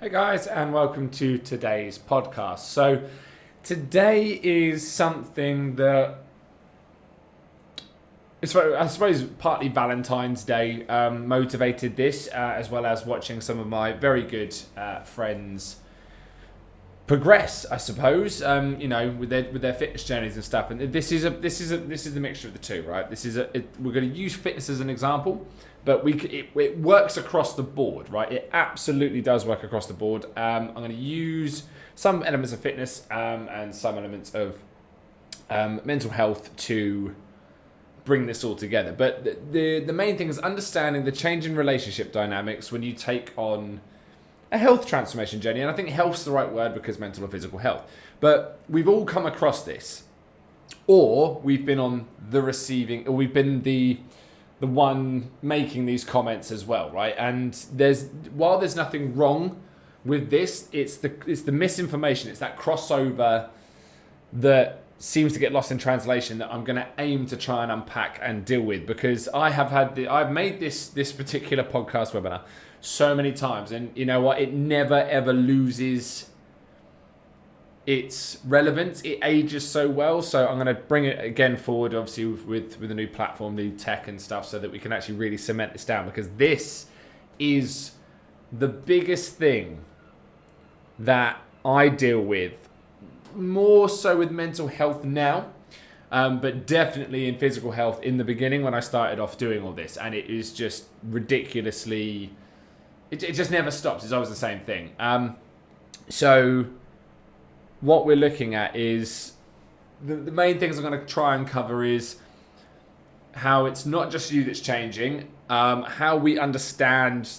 Hey guys, and welcome to today's podcast. So, today is something that I suppose partly Valentine's Day motivated this, as well as watching some of my very good friends progress. I suppose with their fitness journeys and stuff. And this is the mixture of the two, right? We're going to use fitness as an example. But it works across the board, right? It absolutely does work across the board. I'm going to use some elements of fitness and some elements of mental health to bring this all together. But the main thing is understanding the change in relationship dynamics when you take on a health transformation journey. And I think health's the right word because mental or physical health. But we've all come across this. Or we've been on the receiving, or we've been the one making these comments as well, right? And while there's nothing wrong with this, it's the misinformation, it's that crossover that seems to get lost in translation that I'm going to aim to try and unpack and deal with, because I've made this particular podcast webinar so many times, and you know what? It never ever loses its relevance. It ages so well, so I'm going to bring it again forward, obviously with the new platform, new tech and stuff, so that we can actually really cement this down, because this is the biggest thing that I deal with, more so with mental health now, but definitely in physical health in the beginning when I started off doing all this, and it is just ridiculously, it just never stops. It's always the same thing. So what we're looking at is the main things I'm going to try and cover is how it's not just you that's changing, how we understand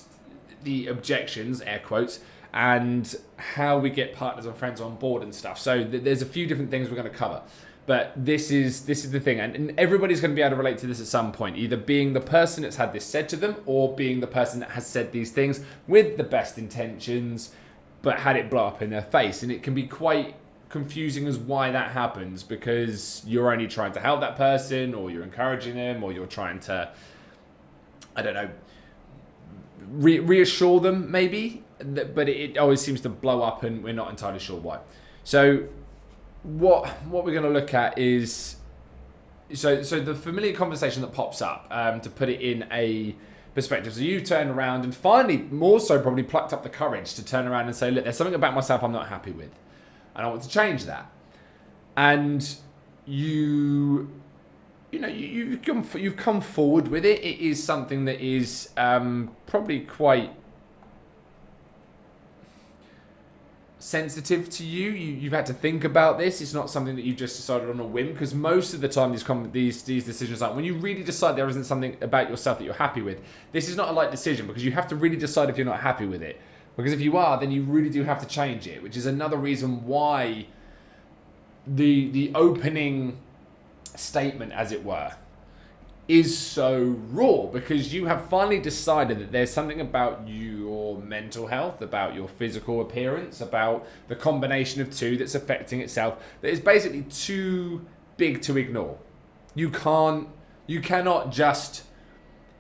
the objections, air quotes, and how we get partners and friends on board and stuff. So there's a few different things we're going to cover, but this is the thing, and everybody's going to be able to relate to this at some point, either being the person that's had this said to them or being the person that has said these things with the best intentions but had it blow up in their face. And it can be quite confusing as why that happens, because you're only trying to help that person, or you're encouraging them, or you're trying to, I don't know, reassure them maybe, but it always seems to blow up and we're not entirely sure why. So what we're going to look at is so the familiar conversation that pops up, to put it in a perspective. So you turn around and finally, more so probably plucked up the courage to turn around and say, look, there's something about myself I'm not happy with, and I want to change that. And you've come forward with it. It is something that is probably quite sensitive to you. You've had to think about this. It's not something that you just decided on a whim, because most of the time these decisions are when you really decide there isn't something about yourself that you're happy with. This is not a light decision, because you have to really decide if you're not happy with it, because if you are, then you really do have to change it, which is another reason why the opening statement, as it were, is so raw, because you have finally decided that there's something about your mental health, about your physical appearance, about the combination of two that's affecting itself, that is basically too big to ignore. You cannot just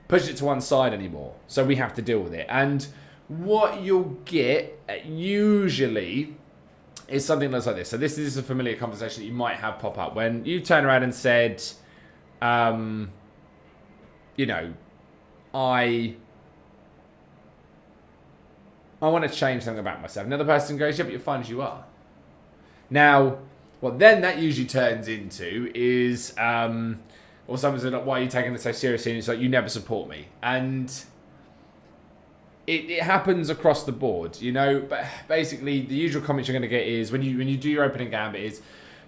push it to one side anymore, so we have to deal with it. And what you'll get usually is something that's like this. So this is a familiar conversation that you might have pop up when you turn around and said, I want to change something about myself. Another person goes, yeah, but you're fine as you are. Now, what then that usually turns into is, or someone's like, why are you taking this so seriously? And it's like, you never support me. And it happens across the board, but basically the usual comments you're going to get is when you do your opening gambit is,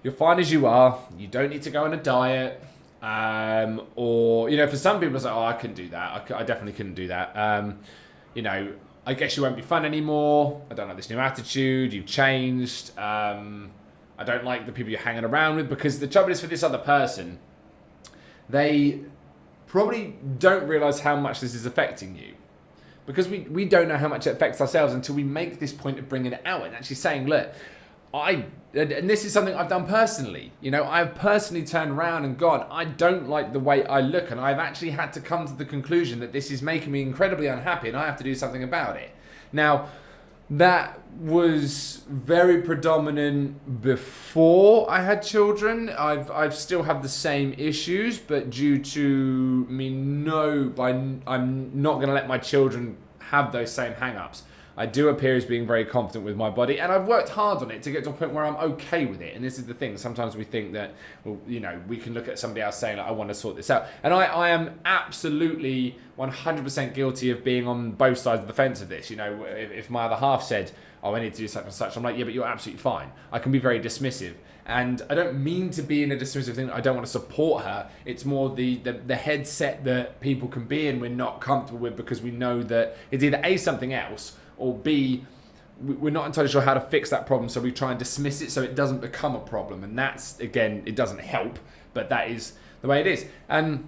you're fine as you are, you don't need to go on a diet, or for some people it's like, oh, I couldn't do that, I definitely couldn't do that, I guess you won't be fun anymore, I don't like this new attitude, you've changed, I don't like the people you're hanging around with. Because the trouble is, for this other person, they probably don't realise how much this is affecting you, because we don't know how much it affects ourselves until we make this point of bringing it out and actually saying, look, and this is something I've done personally. I've personally turned around and gone, I don't like the way I look, and I've actually had to come to the conclusion that this is making me incredibly unhappy and I have to do something about it. Now, That was very predominant before I had children. I've still have the same issues, but due to I'm not going to let my children have those same hang-ups. I do appear as being very confident with my body, and I've worked hard on it to get to a point where I'm okay with it. And this is the thing. Sometimes we think that, well, we can look at somebody else saying, like, I want to sort this out. And I am absolutely 100% guilty of being on both sides of the fence of this. If my other half said, oh, I need to do such and such, I'm like, yeah, but you're absolutely fine. I can be very dismissive. And I don't mean to be in a dismissive thing. I don't want to support her. It's more the headset that people can be in we're not comfortable with, because we know that it's either A, something else, or B, we're not entirely sure how to fix that problem, so we try and dismiss it so it doesn't become a problem. And that's, again, it doesn't help, but that is the way it is. And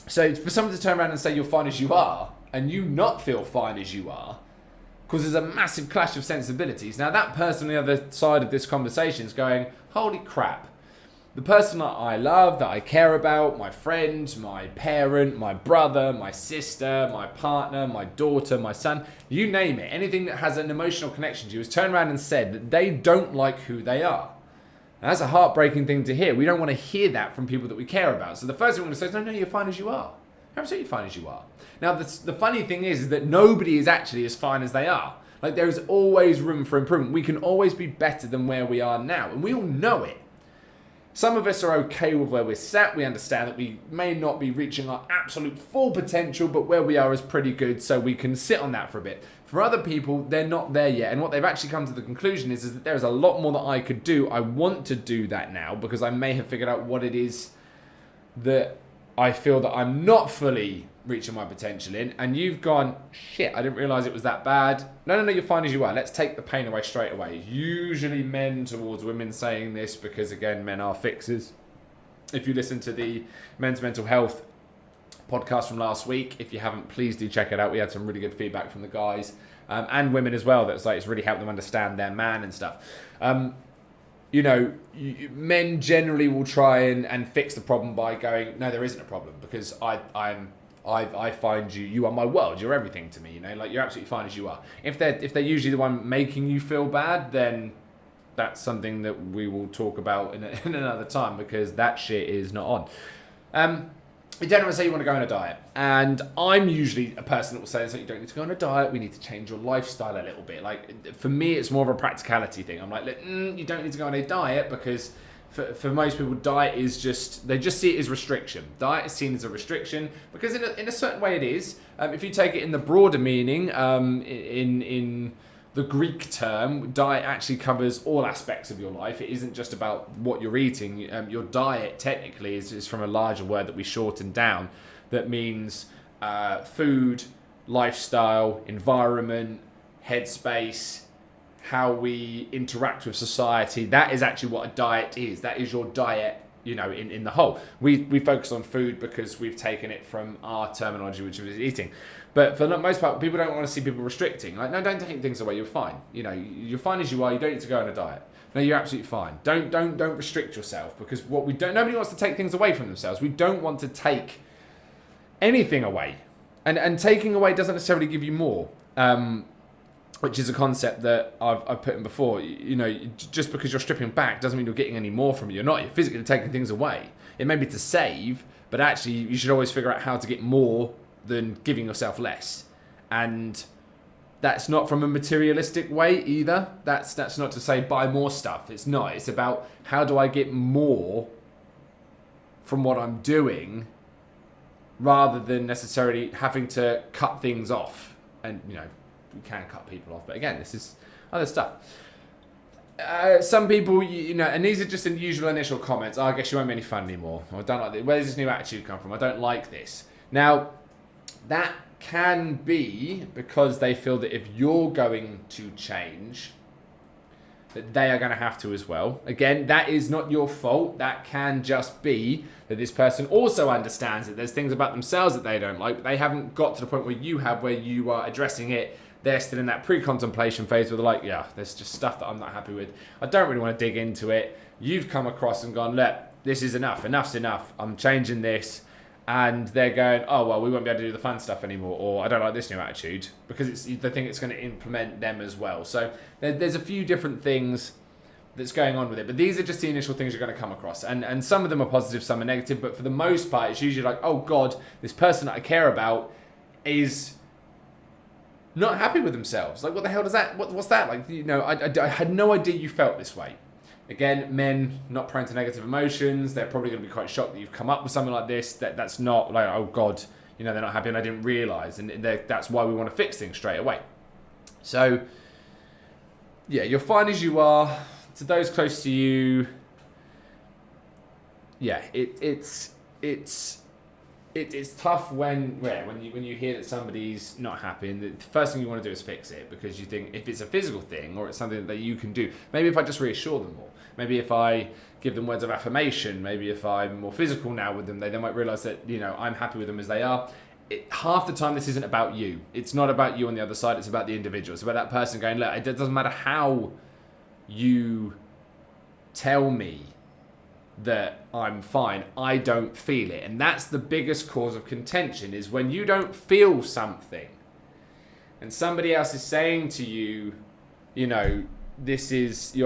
so for someone to turn around and say you're fine as you are, and you not feel fine as you are, causes a massive clash of sensibilities. Now, that person on the other side of this conversation is going, holy crap. The person that I love, that I care about, my friend, my parent, my brother, my sister, my partner, my daughter, my son, you name it, anything that has an emotional connection to you, has turned around and said that they don't like who they are. And that's a heartbreaking thing to hear. We don't want to hear that from people that we care about. So the first thing we want to say is, no, you're fine as you are. You're absolutely fine as you are. Now, the funny thing is that nobody is actually as fine as they are. Like, there is always room for improvement. We can always be better than where we are now, and we all know it. Some of us are okay with where we're sat. We understand that we may not be reaching our absolute full potential, but where we are is pretty good, so we can sit on that for a bit. For other people, they're not there yet, and what they've actually come to the conclusion is that there's a lot more that I could do. I want to do that now, because I may have figured out what it is that I feel that I'm not fully reaching my potential in, and you've gone, shit, I didn't realise it was that bad. No, you're fine as you are. Let's take the pain away straight away. Usually men towards women saying this, because again, men are fixers. If you listen to the men's mental health podcast from last week, if you haven't, please do check it out. We had some really good feedback from the guys, and women as well. That's like, it's really helped them understand their man and stuff. Men generally will try and fix the problem by going, no, there isn't a problem, because I find you are my world, you're everything to me, like, you're absolutely fine as you are. If they're usually the one making you feel bad, then that's something that we will talk about in another time, because that shit is not on. You don't want to say you want to go on a diet, and I'm usually a person that will say, you don't need to go on a diet, we need to change your lifestyle a little bit. Like, for me, it's more of a practicality thing. I'm like, you don't need to go on a diet, because for most people, diet is they just see it as restriction. Diet is seen as a restriction, because in a certain way it is. If you take it in the broader meaning, in the Greek term, diet actually covers all aspects of your life. It isn't just about what you're eating. Your diet technically is from a larger word that we shorten down, that means food, lifestyle, environment, headspace, how we interact with society. That is actually what a diet is. That is your diet, in the whole. We focus on food because we've taken it from our terminology, which is eating. But for the most part, people don't want to see people restricting. Like, no, don't take things away. You're fine. You're fine as you are. You don't need to go on a diet. No, you're absolutely fine. Don't restrict yourself, because nobody wants to take things away from themselves. We don't want to take anything away, and taking away doesn't necessarily give you more. Which is a concept that I've put in before. Just because you're stripping back doesn't mean you're getting any more from it. You're not. You're physically taking things away. It may be to save, but actually you should always figure out how to get more than giving yourself less. And that's not from a materialistic way either. That's not to say buy more stuff. It's not. It's about, how do I get more from what I'm doing, rather than necessarily having to cut things off. And we can cut people off, but again, this is other stuff. Some people, and these are just usual initial comments. I guess you won't be any fun anymore. I don't like this. Where does this new attitude come from? I don't like this. Now, that can be because they feel that if you're going to change, that they are going to have to as well. Again, that is not your fault. That can just be that this person also understands that there's things about themselves that they don't like, but they haven't got to the point where you have, where you are addressing it. They're still in that pre-contemplation phase where they're like, yeah, there's just stuff that I'm not happy with. I don't really want to dig into it. You've come across and gone, look, this is enough. Enough's enough. I'm changing this. and they're going, oh, well, we won't be able to do the fun stuff anymore, or I don't like this new attitude, because they think it's going to implement them as well. So there's a few different things that's going on with it, but these are just the initial things you're going to come across, and some of them are positive, some are negative, but for the most part, it's usually like, oh God, this person that I care about is not happy with themselves. Like, what the hell does that, what's that? Like, I had no idea you felt this way. Again, men not prone to negative emotions, they're probably going to be quite shocked that you've come up with something like this, that's not like, oh God, they're not happy and I didn't realise, and that's why we want to fix things straight away. So, yeah, you're fine as you are. To those close to you, yeah, it's tough when you hear that somebody's not happy, and the first thing you want to do is fix it, because you think if it's a physical thing or it's something that you can do, maybe if I just reassure them more, maybe if I give them words of affirmation, maybe if I'm more physical now with them, they might realise that I'm happy with them as they are. Half the time this isn't about you. It's not about you on the other side, it's about the individual. It's about that person going, look, it doesn't matter how you tell me that I'm fine, I don't feel it. And that's the biggest cause of contention, is when you don't feel something and somebody else is saying to you, you're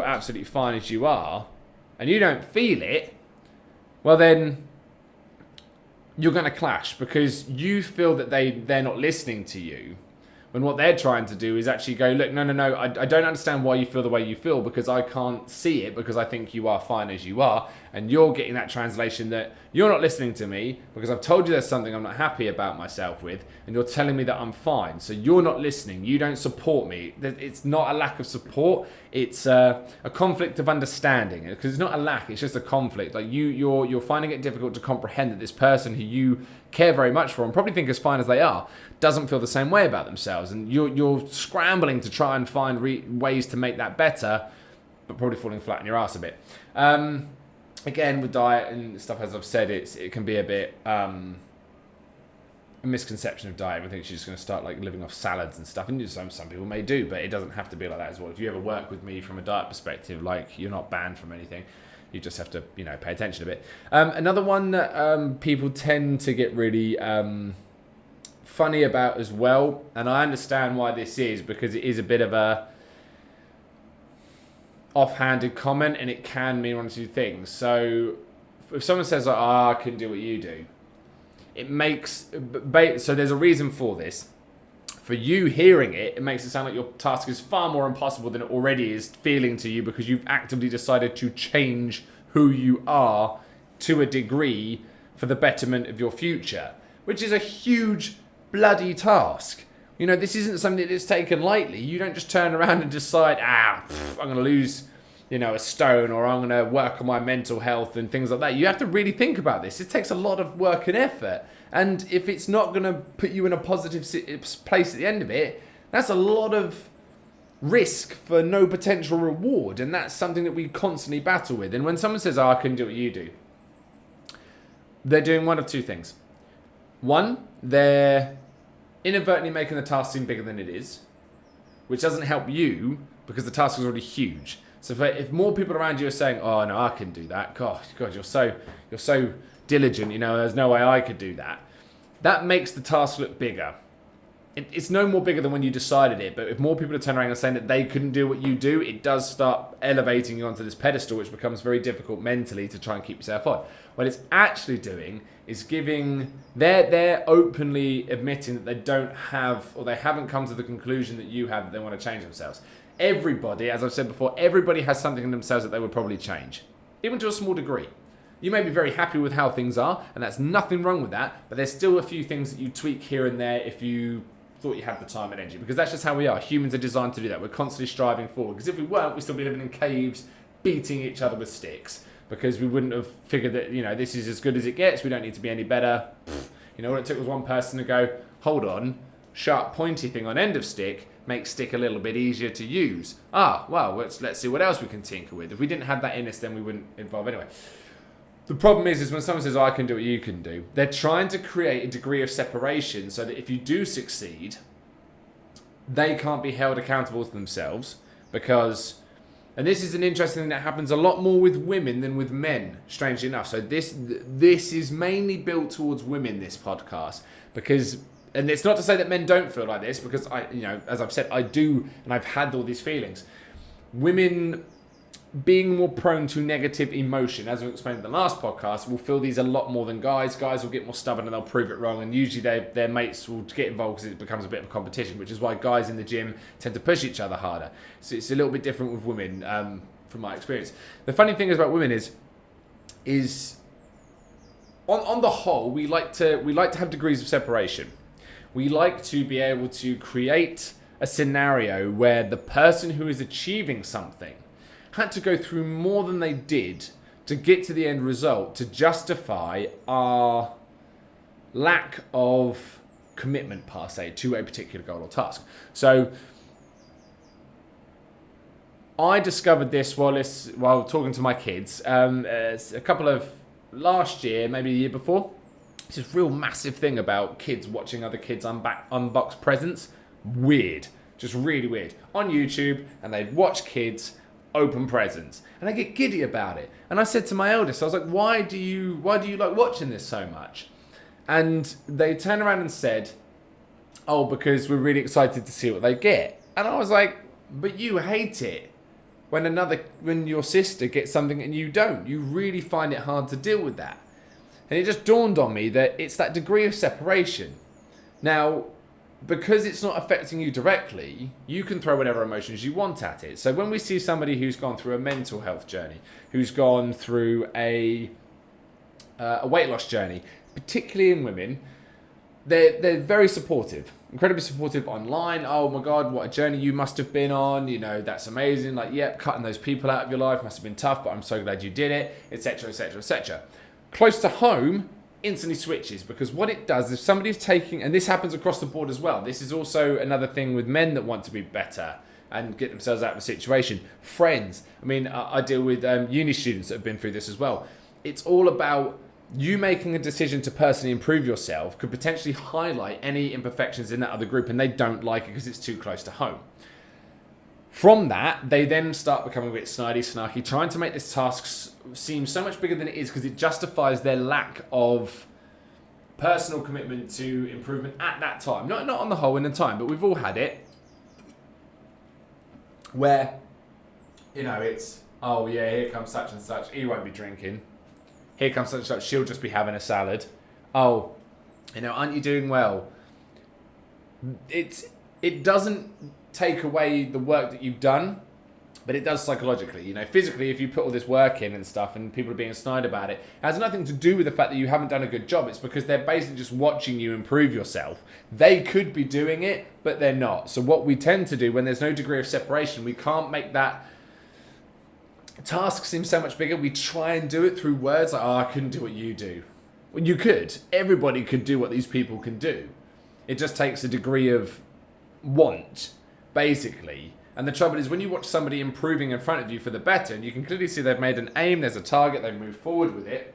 absolutely fine as you are, and you don't feel it, well then you're going to clash, because you feel that they're not listening to you, when what they're trying to do is actually go, look, no, I don't understand why you feel the way you feel, because I can't see it, because I think you are fine as you are. And you're getting that translation that you're not listening to me, because I've told you there's something I'm not happy about myself with, and you're telling me that I'm fine. So you're not listening. You don't support me. It's not a lack of support. It's a conflict of understanding, because it's not a lack. It's just a conflict. Like you're finding it difficult to comprehend that this person who you care very much for and probably think as fine as they are doesn't feel the same way about themselves, and you're scrambling to try and find ways to make that better, but probably falling flat on your ass a bit. Again, with diet and stuff, as I've said, it can be a bit a misconception of diet. I think she's just going to start like living off salads and stuff, and some people may do, but it doesn't have to be like that as well. If you ever work with me from a diet perspective, like, you're not banned from anything. You just have to pay attention a bit. Another one that people tend to get really funny about as well, and I understand why this is, because it is a bit of a offhanded comment, and it can mean one or two things. So if someone says like, I can do what you do, it makes so there's a reason for this. For you hearing it, it makes it sound like your task is far more impossible than it already is feeling to you, because you've actively decided to change who you are to a degree for the betterment of your future, which is a huge bloody task. This isn't something that is taken lightly. You don't just turn around and decide, I'm going to lose, a stone, or I'm going to work on my mental health and things like that. You have to really think about this. It takes a lot of work and effort. And if it's not going to put you in a positive place at the end of it, that's a lot of risk for no potential reward. And that's something that we constantly battle with. And when someone says, I can do what you do, they're doing one of two things. One, they're inadvertently making the task seem bigger than it is, which doesn't help you, because the task is already huge. So if more people around you are saying, oh no, I can do that, God, you're so diligent, there's no way I could do that, that makes the task look bigger. It's no more bigger than when you decided it, but if more people are turning around and saying that they couldn't do what you do, it does start elevating you onto this pedestal, which becomes very difficult mentally to try and keep yourself on. What it's actually doing is they're openly admitting that they don't have, or they haven't come to the conclusion that you have, that they want to change themselves. Everybody, as I've said before, everybody has something in themselves that they would probably change, even to a small degree. You may be very happy with how things are, and that's nothing wrong with that, but there's still a few things that you tweak here and there if you thought you had the time and energy, because that's just how we are. Humans are designed to do that. We're constantly striving forward, because if we weren't, we'd still be living in caves, beating each other with sticks, because we wouldn't have figured that, this is as good as it gets, we don't need to be any better. All it took was one person to go, hold on, sharp pointy thing on end of stick makes stick a little bit easier to use. Well, let's see what else we can tinker with. If we didn't have that in us, then we wouldn't evolve anyway. The problem is when someone says, I can do what you can do, they're trying to create a degree of separation so that if you do succeed, they can't be held accountable to themselves, because And this is an interesting thing that happens a lot more with women than with men, strangely enough. So this is mainly built towards women, this podcast, because, and it's not to say that men don't feel like this, because as I've said, I do, and I've had all these feelings. Women being more prone to negative emotion, as we explained in the last podcast, will feel these a lot more than guys. Guys will get more stubborn and they'll prove it wrong, and usually their mates will get involved because it becomes a bit of a competition, which is why guys in the gym tend to push each other harder. So it's a little bit different with women, from my experience. The funny thing about women is on the whole, we like to have degrees of separation. We like to be able to create a scenario where the person who is achieving something had to go through more than they did to get to the end result, to justify our lack of commitment, per se, to a particular goal or task. So I discovered this while talking to my kids a couple of last year, maybe the year before. It's this real massive thing about kids watching other kids unbox presents. Weird, just really weird, on YouTube, and they'd watch kids open presents, and I get giddy about it. And I said to my eldest, I was like, why do you like watching this so much? And they turned around and said, oh, because we're really excited to see what they get. And I was like, but you hate it when your sister gets something and you don't. You really find it hard to deal with that. And it just dawned on me that it's that degree of separation. Now, because it's not affecting you directly, you can throw whatever emotions you want at it. So when we see somebody who's gone through a mental health journey, who's gone through a weight loss journey, particularly in women, they're very supportive, incredibly supportive online. Oh my God, what a journey you must have been on. That's amazing. Like, yep, cutting those people out of your life must have been tough, but I'm so glad you did it, etc., etc., etc. Close to home, instantly switches, because what it does, if somebody's taking, and this happens across the board as well, this is also another thing with men that want to be better and get themselves out of a situation. Friends, I deal with uni students that have been through this as well. It's all about you making a decision to personally improve yourself could potentially highlight any imperfections in that other group, and they don't like it because it's too close to home. From that, they then start becoming a bit snarky, trying to make this task seem so much bigger than it is, because it justifies their lack of personal commitment to improvement at that time. Not on the whole in the time, but we've all had it where, it's, oh yeah, here comes such and such, he won't be drinking. Here comes such and such, she'll just be having a salad. Oh, aren't you doing well? It doesn't take away the work that you've done, but it does psychologically. Physically, if you put all this work in and stuff and people are being snide about it, it has nothing to do with the fact that you haven't done a good job. It's because they're basically just watching you improve yourself. They could be doing it, but they're not. So what we tend to do when there's no degree of separation, we can't make that task seem so much bigger. We try and do it through words like, oh, I couldn't do what you do. Well, you could. Everybody could do what these people can do. It just takes a degree of want, basically. And the trouble is when you watch somebody improving in front of you for the better, and you can clearly see they've made an aim, there's a target, they've moved forward with it,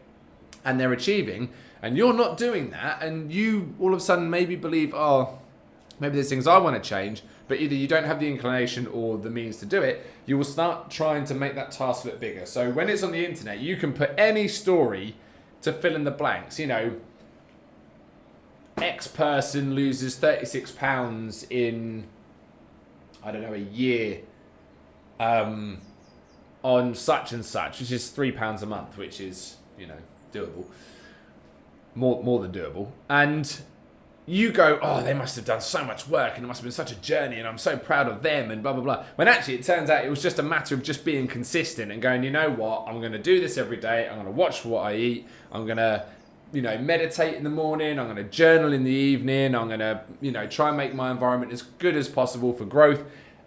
and they're achieving, and you're not doing that, and you all of a sudden maybe believe, oh, maybe there's things I want to change, but either you don't have the inclination or the means to do it, you will start trying to make that task look bigger. So when it's on the internet, you can put any story to fill in the blanks. X person loses 36 pounds in, I don't know, a year on such and such, which is £3 a month, which is, doable. More than doable. And you go, oh, they must have done so much work and it must have been such a journey and I'm so proud of them and blah, blah, blah. When actually it turns out it was just a matter of just being consistent and going, you know what, I'm going to do this every day. I'm going to watch what I eat. I'm going to, meditate in the morning. I'm going to journal in the evening. I'm going to, try and make my environment as good as possible for growth.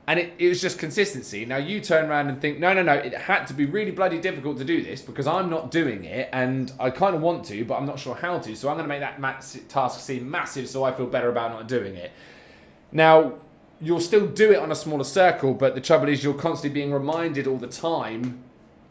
And it was just consistency. Now you turn around and think, no, it had to be really bloody difficult to do this because I'm not doing it and I kind of want to, but I'm not sure how to. So I'm going to make that task seem massive so I feel better about not doing it. Now, you'll still do it on a smaller circle, but the trouble is you're constantly being reminded all the time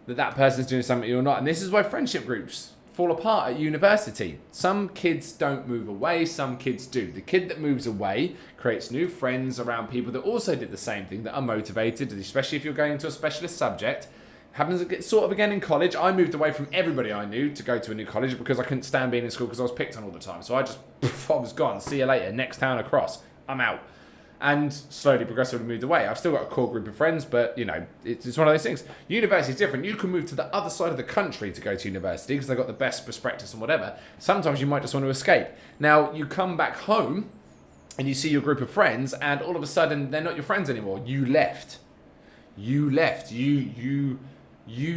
that person's doing something you're not. And this is why friendship groups fall apart at university. Some kids don't move away, some kids do. The kid that moves away creates new friends around people that also did the same thing, that are motivated, especially if you're going into a specialist subject. Happens sort of again in college. I moved away from everybody I knew to go to a new college because I couldn't stand being in school because I was picked on all the time. So I was gone. See you later. Next town across. I'm out. And slowly, progressively moved away. I've still got a core group of friends, but, you know, it's one of those things. University is different. You can move to the other side of the country to go to university because they've got the best prospectus and whatever. Sometimes you might just want to escape. Now, you come back home and you see your group of friends and all of a sudden they're not your friends anymore. You left. You left. You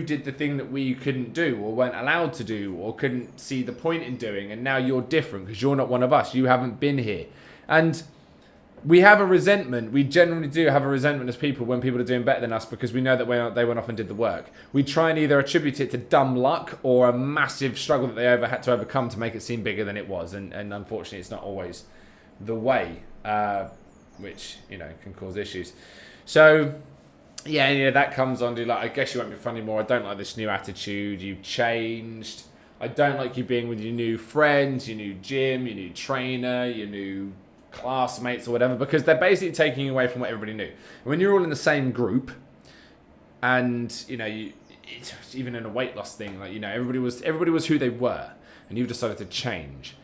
did the thing that we couldn't do or weren't allowed to do or couldn't see the point in doing, and now you're different because you're not one of us. You haven't been here. And we have a resentment. We generally do have a resentment as people when people are doing better than us because we know that they went off and did the work. We try and either attribute it to dumb luck or a massive struggle that they had to overcome to make it seem bigger than it was. And unfortunately, it's not always the way, which, you know, can cause issues. So yeah, that comes on to, like, I guess you won't be fun anymore. I don't like this new attitude. You've changed. I don't like you being with your new friends, your new gym, your new trainer, your new classmates or whatever, because they're basically taking you away from what everybody knew. And when you're all in the same group, and, you know, even in a weight loss thing, like, you know, everybody was who they were, and you've decided to change.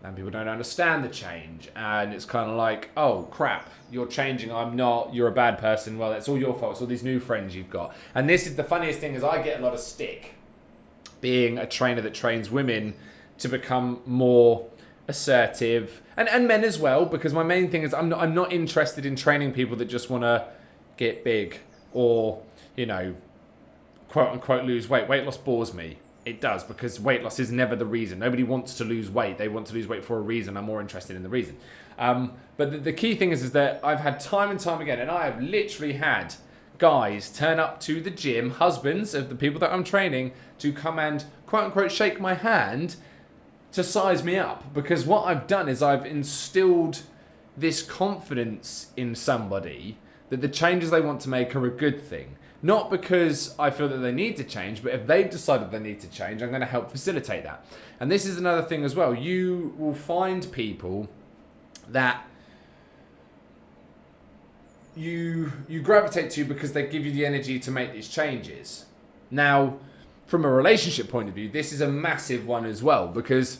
And people don't understand the change. And it's kind of like, oh, crap, you're changing, I'm not, you're a bad person. Well, it's all your fault. It's all these new friends you've got. And this is the funniest thing, is I get a lot of stick being a trainer that trains women to become more assertive. And men as well, because my main thing is I'm not interested in training people that just want to get big or, you know, quote unquote lose weight. Weight loss bores me. It does, because weight loss is never the reason. Nobody wants to lose weight. They want to lose weight for a reason. I'm more interested in the reason. But the key thing is that I've had time and time again, and I have literally had guys turn up to the gym, husbands of the people that I'm training, to come and quote unquote shake my hand to size me up. Because what I've done is I've instilled this confidence in somebody that the changes they want to make are a good thing. Not because I feel that they need to change, but if they've decided they need to change, I'm going to help facilitate that. And this is another thing as well. You will find people that you gravitate to because they give you the energy to make these changes. Now, from a relationship point of view, this is a massive one as well, because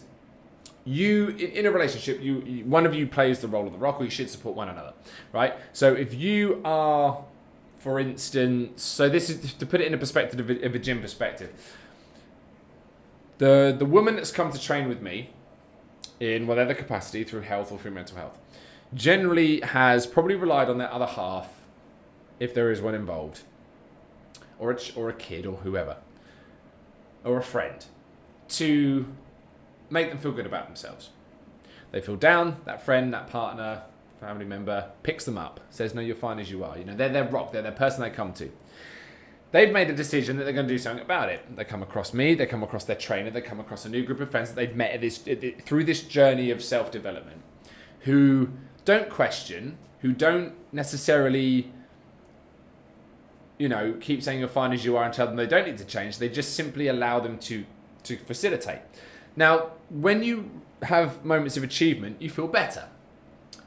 you, in a relationship, one of you plays the role of the rock, or you should support one another, right? So if you are, for instance, so this is to put it in a perspective of a gym perspective. The woman that's come to train with me in whatever capacity, through health or through mental health, generally has probably relied on their other half, if there is one involved, or a kid or whoever, or a friend, to make them feel good about themselves. They feel down, that friend, that partner, family member picks them up, says, no, you're fine as you are. You know, they're their rock, they're their person they come to. They've made a decision that they're going to do something about it. They come across me, they come across their trainer, they come across a new group of friends that they've met through this journey of self-development, who don't question, who don't necessarily, you know, keep saying you're fine as you are and tell them they don't need to change. They just simply allow them to facilitate. Now, when you have moments of achievement, you feel better.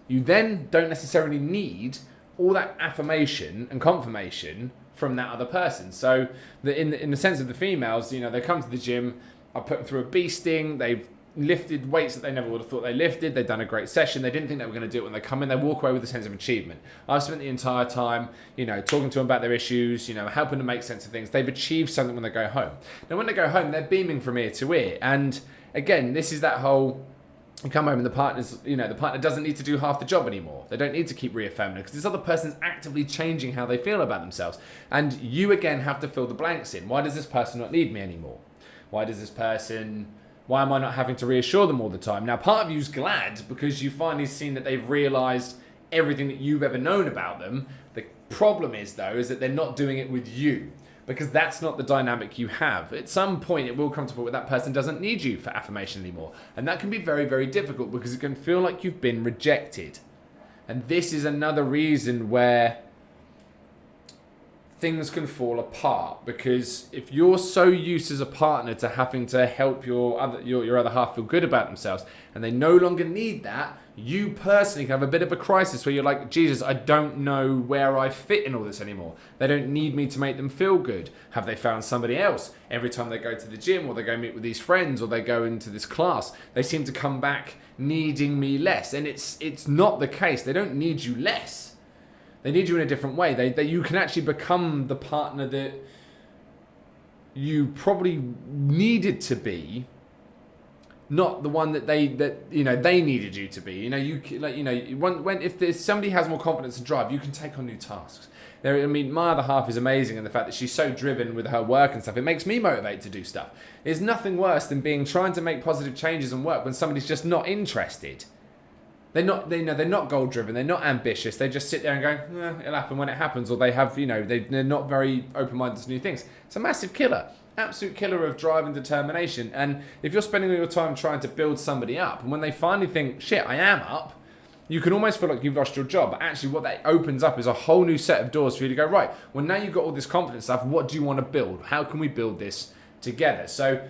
You then don't necessarily need all that affirmation and confirmation from that other person. So in the sense of the females, you know, they come to the gym, I put them through a beasting, they've lifted weights that they never would have thought they lifted, they've done a great session, they didn't think they were going to do it. When they come in, they walk away with a sense of achievement. I've spent the entire time, you know, talking to them about their issues, you know, helping them make sense of things. They've achieved something when they go home. Now, when they go home, they're beaming from ear to ear. And again, this is that whole, you come home and the partner doesn't need to do half the job anymore. They don't need to keep reaffirming it because this other person's actively changing how they feel about themselves. And you again have to fill the blanks in. Why does this person not need me anymore? Why am I not having to reassure them all the time? Now, part of you's glad because you finally seen that they've realized everything that you've ever known about them. The problem is, though, is that they're not doing it with you, because that's not the dynamic you have. At some point, it will come to a point where that person doesn't need you for affirmation anymore. And that can be very, very difficult because it can feel like you've been rejected. And this is another reason where things can fall apart, because if you're so used as a partner to having to help your other half feel good about themselves, and they no longer need that, you personally can have a bit of a crisis where you're like, Jesus, I don't know where I fit in all this anymore. They don't need me to make them feel good. Have they found somebody else? Every time they go to the gym, or they go meet with these friends, or they go into this class, they seem to come back needing me less. And it's not the case. They don't need you less. They need you in a different way. You can actually become the partner that you probably needed to be, not the one that they needed you to be. If somebody has more confidence and drive, you can take on new tasks. My other half is amazing in the fact that she's so driven with her work and stuff. It makes me motivated to do stuff. There's nothing worse than trying to make positive changes and work when somebody's just not interested. They're not goal driven. They're not ambitious. They just sit there and go, it'll happen when it happens. Or they have, they're not very open minded to new things. It's a massive killer. Absolute killer of drive and determination. And if you're spending all your time trying to build somebody up, and when they finally think, shit, I am up, you can almost feel like you've lost your job. But actually what that opens up is a whole new set of doors for you to go, right, well, now you've got all this confidence stuff. What do you want to build? How can we build this together? So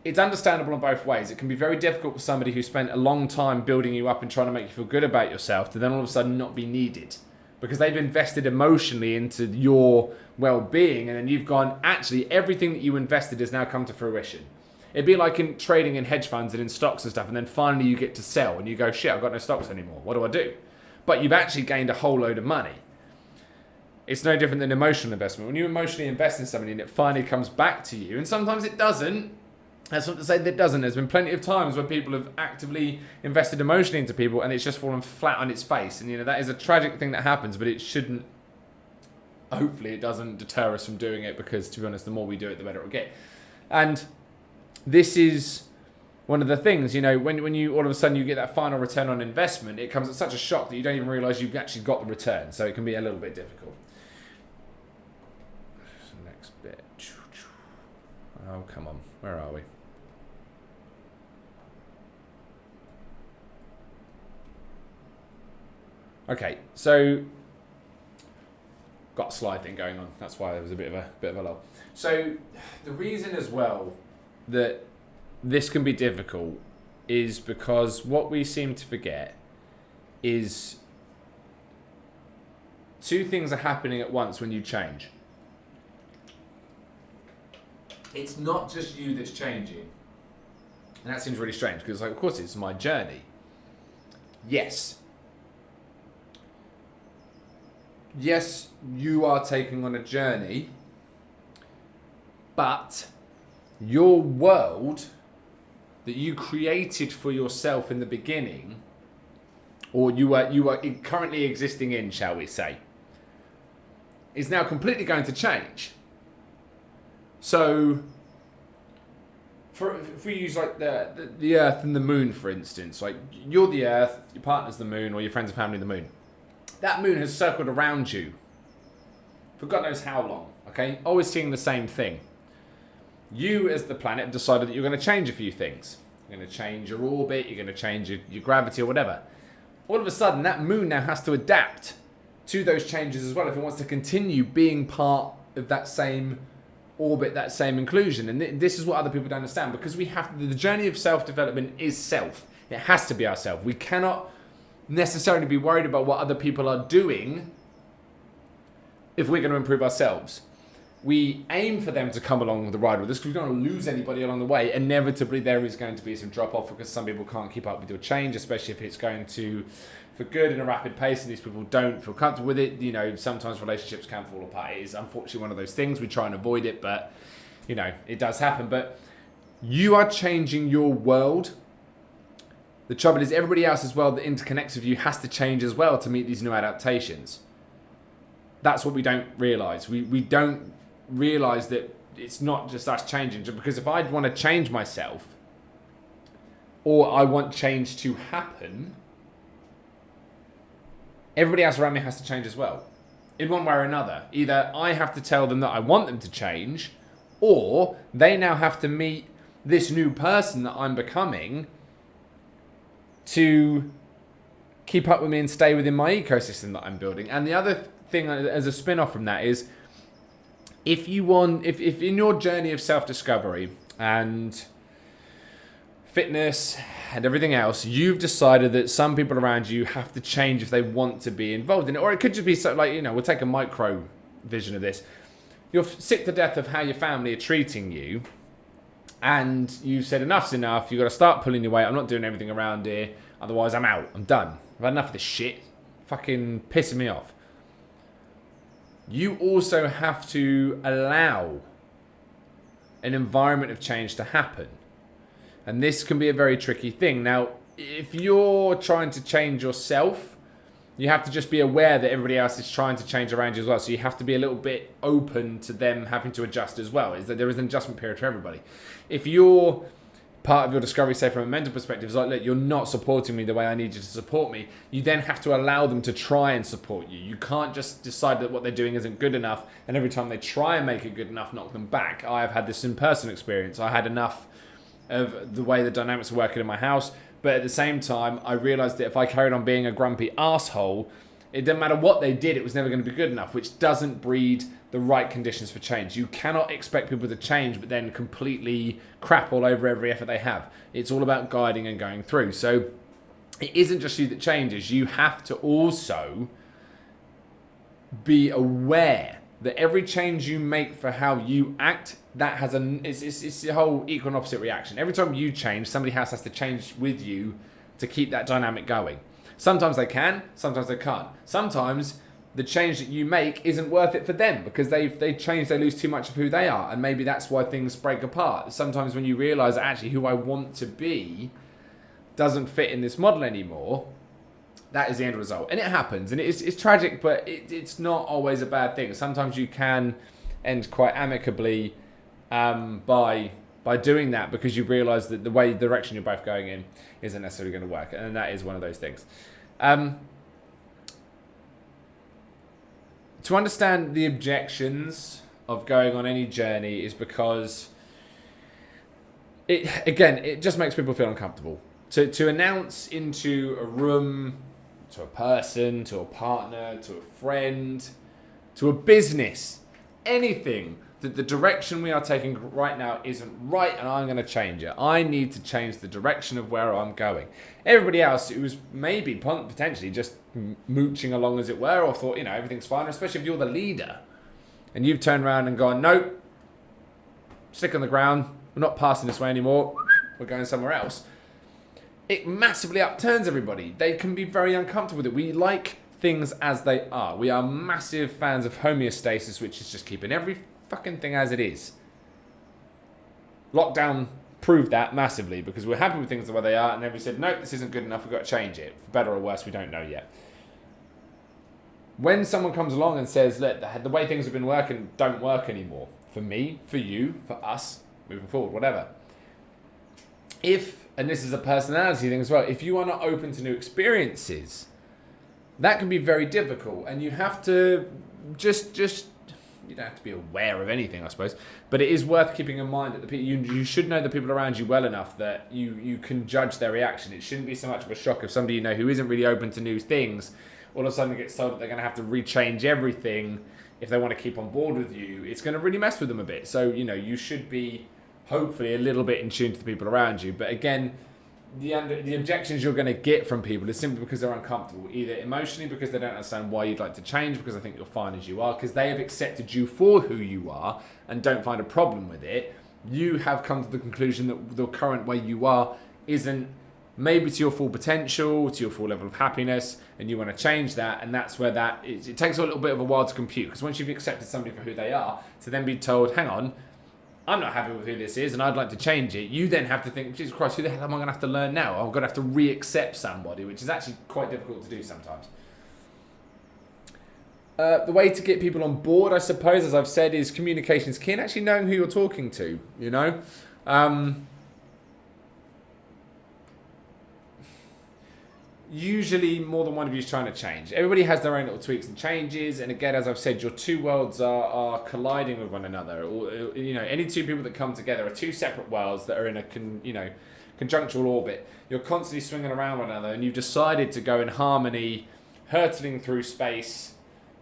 it's understandable in both ways. It can be very difficult for somebody who spent a long time building you up and trying to make you feel good about yourself to then all of a sudden not be needed, because they've invested emotionally into your well-being, and then you've gone, actually, everything that you invested has now come to fruition. It'd be like in trading in hedge funds and in stocks and stuff, and then finally you get to sell and you go, shit, I've got no stocks anymore. What do I do? But you've actually gained a whole load of money. It's no different than emotional investment. When you emotionally invest in something and it finally comes back to you, and sometimes it doesn't, that's not to say that it doesn't. There's been plenty of times where people have actively invested emotionally into people and it's just fallen flat on its face. And that is a tragic thing that happens, but it shouldn't, hopefully it doesn't deter us from doing it, because to be honest, the more we do it, the better it'll get. And this is one of the things, when you all of a sudden you get that final return on investment, it comes at such a shock that you don't even realize you've actually got the return. So it can be a little bit difficult. Next bit. Oh, come on. Where are we? Okay, so got a slide thing going on. That's why there was a bit of a lull. So the reason as well that this can be difficult is because what we seem to forget is two things are happening at once when you change. It's not just you that's changing. And that seems really strange, because of course it's my journey. Yes, you are taking on a journey, but your world that you created for yourself in the beginning, or you are currently existing in, shall we say, is now completely going to change. So, if we use like the Earth and the Moon, for instance, like you're the Earth, your partner's the Moon, or your friends and family the Moon. That Moon has circled around you for God knows how long, okay? Always seeing the same thing. You, as the planet, have decided that you're going to change a few things. You're going to change your orbit, you're going to change your gravity or whatever. All of a sudden, that Moon now has to adapt to those changes as well if it wants to continue being part of that same orbit, that same inclusion. And this is what other people don't understand, because the journey of self-development is self. It has to be ourself. We cannot necessarily be worried about what other people are doing if we're going to improve ourselves. We aim for them to come along the ride with us, because we don't want to lose anybody along the way. Inevitably, there is going to be some drop off, because some people can't keep up with your change, especially if it's going to for good in a rapid pace and these people don't feel comfortable with it. Sometimes relationships can fall apart. It is unfortunately one of those things. We try and avoid it, but it does happen. But you are changing your world. The trouble is, everybody else's world that interconnects with you has to change as well to meet these new adaptations. That's what we don't realise. We don't realise that it's not just us changing. Because if I want to change myself, or I want change to happen, everybody else around me has to change as well. In one way or another. Either I have to tell them that I want them to change, or they now have to meet this new person that I'm becoming to keep up with me and stay within my ecosystem that I'm building. And the other thing as a spin-off from that is, If you want, if in your journey of self-discovery and fitness and everything else, you've decided that some people around you have to change if they want to be involved in it, or it could just be so, like, we'll take a micro vision of this. You're sick to death of how your family are treating you, and you've said enough's enough. You've got to start pulling your weight. I'm not doing everything around here, otherwise I'm out. I'm done. I've had enough of this shit. Fucking pissing me off. You also have to allow an environment of change to happen. And this can be a very tricky thing. Now, if you're trying to change yourself, you have to just be aware that everybody else is trying to change around you as well. So you have to be a little bit open to them having to adjust as well. Is that there is an adjustment period for everybody. If you're part of your discovery, say from a mental perspective, is like, look, you're not supporting me the way I need you to support me, you then have to allow them to try and support you. You can't just decide that what they're doing isn't good enough, and every time they try and make it good enough, knock them back. I have had this in person experience. I had enough of the way the dynamics are working in my house, but at the same time, I realised that if I carried on being a grumpy asshole, it didn't matter what they did, it was never going to be good enough, which doesn't breed the right conditions for change. You cannot expect people to change, but then completely crap all over every effort they have. It's all about guiding and going through. So it isn't just you that changes. You have to also be aware that every change you make for how you act, that has it's the whole equal and opposite reaction. Every time you change, somebody else has to change with you to keep that dynamic going. Sometimes they can, sometimes they can't. Sometimes the change that you make isn't worth it for them because they change, they lose too much of who they are, and maybe that's why things break apart. Sometimes when you realise that actually who I want to be doesn't fit in this model anymore, that is the end result. And it happens, and it's tragic, but it's not always a bad thing. Sometimes you can end quite amicably by doing that because you realise that the direction you're both going in isn't necessarily going to work, and that is one of those things. To understand the objections of going on any journey is because it just makes people feel uncomfortable. To announce into a room, to a person, to a partner, to a friend, to a business, anything, that the direction we are taking right now isn't right and I'm going to change it. I need to change the direction of where I'm going. Everybody else who was maybe potentially just mooching along as it were, or thought, everything's fine, especially if you're the leader and you've turned around and gone, nope, stick on the ground, we're not passing this way anymore, we're going somewhere else. It massively upturns everybody. They can be very uncomfortable with it. We like things as they are. We are massive fans of homeostasis, which is just keeping every fucking thing as it is. Lockdown proved that massively because we're happy with things the way they are, and then we said, nope, this isn't good enough, we've got to change it. For better or worse, we don't know yet. When someone comes along and says, look, the way things have been working don't work anymore, for me, for you, for us, moving forward, whatever. And this is a personality thing as well, if you are not open to new experiences, that can be very difficult, and you have to just you don't have to be aware of anything, I suppose, but it is worth keeping in mind that you should know the people around you well enough that you can judge their reaction. It shouldn't be so much of a shock if somebody who isn't really open to new things all of a sudden gets told that they're going to have to rechange everything if they want to keep on board with you. It's going to really mess with them a bit. So, you should be hopefully a little bit in tune to the people around you. But again, the objections you're going to get from people is simply because they're uncomfortable, either emotionally because they don't understand why you'd like to change, because I think you're fine as you are, because they have accepted you for who you are and don't find a problem with it. You have come to the conclusion that the current way you are isn't maybe to your full potential, to your full level of happiness, and you want to change that, and that's where it takes a little bit of a while to compute, because once you've accepted somebody for who they are, to then be told, hang on, I'm not happy with who this is and I'd like to change it, you then have to think, Jesus Christ, who the hell am I going to have to learn now? I'm going to have to re-accept somebody, which is actually quite difficult to do sometimes. The way to get people on board, I suppose, as I've said, is communication's key, and actually knowing who you're talking to, Usually more than one of you is trying to change. Everybody has their own little tweaks and changes, and again, as I've said, your two worlds are colliding with one another. Any two people that come together are two separate worlds that are in a conjunctural orbit. You're constantly swinging around one another, and you've decided to go in harmony, hurtling through space,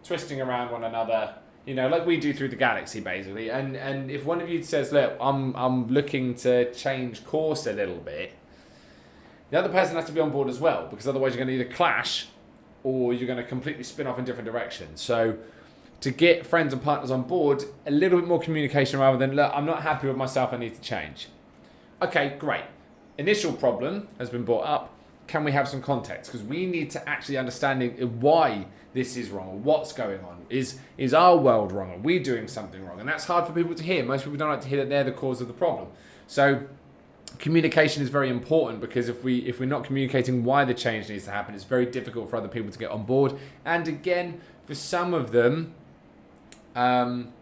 twisting around one another, like we do through the galaxy basically. And if one of you says, look, I'm looking to change course a little bit, the other person has to be on board as well, because otherwise you're going to either clash or you're going to completely spin off in different directions. So to get friends and partners on board, a little bit more communication rather than, look, I'm not happy with myself, I need to change. Okay, great. Initial problem has been brought up. Can we have some context? Because we need to actually understanding why this is wrong, or what's going on. Is our world wrong? Are we doing something wrong? And that's hard for people to hear. Most people don't like to hear that they're the cause of the problem. So communication is very important, because if we're not communicating why the change needs to happen, it's very difficult for other people to get on board. And again, for some of them, the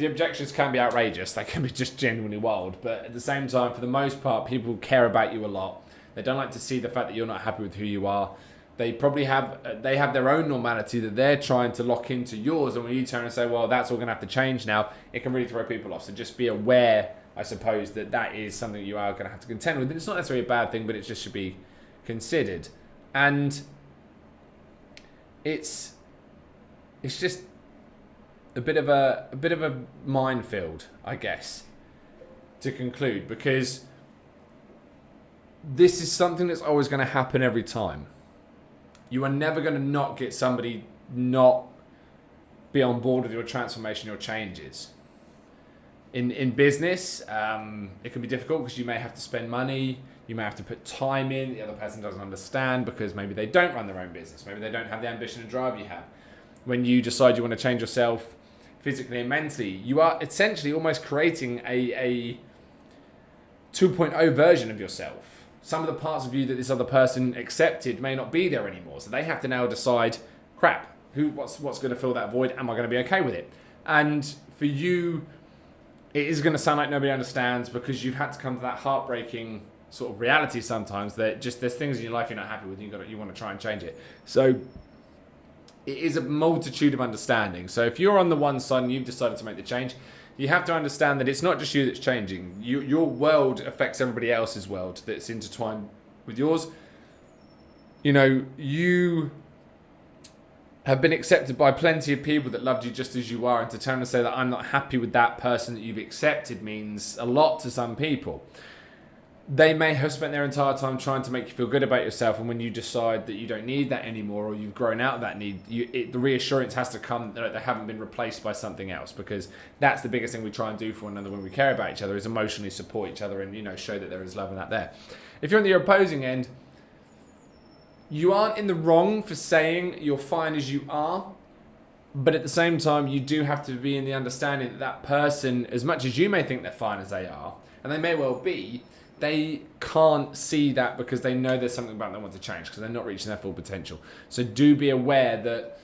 objections can be outrageous. They can be just genuinely wild. But at the same time, for the most part, people care about you a lot. They don't like to see the fact that you're not happy with who you are. They probably have their own normality that they're trying to lock into yours. And when you turn and say, well, that's all going to have to change now, it can really throw people off. So just be aware, I suppose, that is something you are going to have to contend with. And it's not necessarily a bad thing, but it just should be considered. And it's just a bit of a minefield, I guess, to conclude, because this is something that's always going to happen every time. You are never going to not get somebody not be on board with your transformation, your changes. In business, it can be difficult because you may have to spend money, you may have to put time in, the other person doesn't understand because maybe they don't run their own business, maybe they don't have the ambition and drive you have. When you decide you want to change yourself physically and mentally, you are essentially almost creating a 2.0 version of yourself. Some of the parts of you that this other person accepted may not be there anymore. So they have to now decide, crap, what's going to fill that void? Am I going to be okay with it? And for you, it is going to sound like nobody understands, because you've had to come to that heartbreaking sort of reality sometimes that just there's things in your life you're not happy with, you want to try and change it. So it is a multitude of understanding. So if you're on the one side and you've decided to make the change, you have to understand that it's not just you that's changing. Your world affects everybody else's world that's intertwined with yours. You have been accepted by plenty of people that loved you just as you are, and to turn and say that I'm not happy with that person that you've accepted means a lot to some people. They may have spent their entire time trying to make you feel good about yourself, and when you decide that you don't need that anymore, or you've grown out of that need, the reassurance has to come that they haven't been replaced by something else, because that's the biggest thing we try and do for one another when we care about each other, is emotionally support each other and show that there is love and that there. If you're on the opposing end, you aren't in the wrong for saying you're fine as you are, but at the same time, you do have to be in the understanding that that person, as much as you may think they're fine as they are, and they may well be, they can't see that because they know there's something about them they want to change, because they're not reaching their full potential. So do be aware that,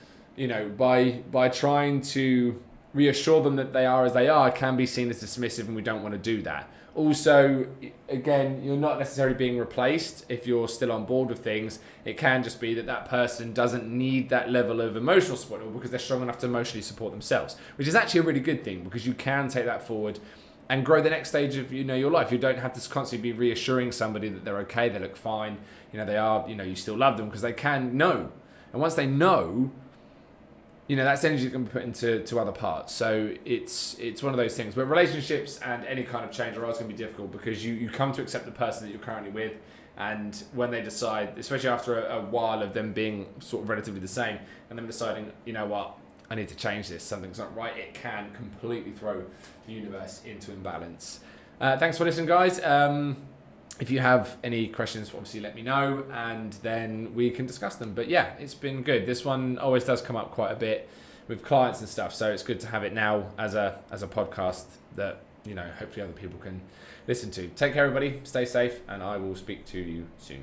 by trying to reassure them that they are as they are, can be seen as dismissive, and we don't want to do that. Also, again, you're not necessarily being replaced if you're still on board with things. It can just be that person doesn't need that level of emotional support because they're strong enough to emotionally support themselves, which is actually a really good thing, because you can take that forward and grow the next stage of your life. You don't have to constantly be reassuring somebody that they're okay, they look fine, they are, you still love them, because they can know. And once they know, that's energy that can be put into other parts. So it's one of those things. But relationships and any kind of change are always going to be difficult, because you come to accept the person that you're currently with, and when they decide, especially after a while of them being sort of relatively the same, and them deciding, you know what, I need to change this, something's not right, it can completely throw the universe into imbalance. Thanks for listening, guys. If you have any questions, obviously let me know, and then we can discuss them. But yeah, it's been good. This one always does come up quite a bit with clients and stuff, so it's good to have it now as a podcast that hopefully other people can listen to. Take care, everybody. Stay safe, and I will speak to you soon.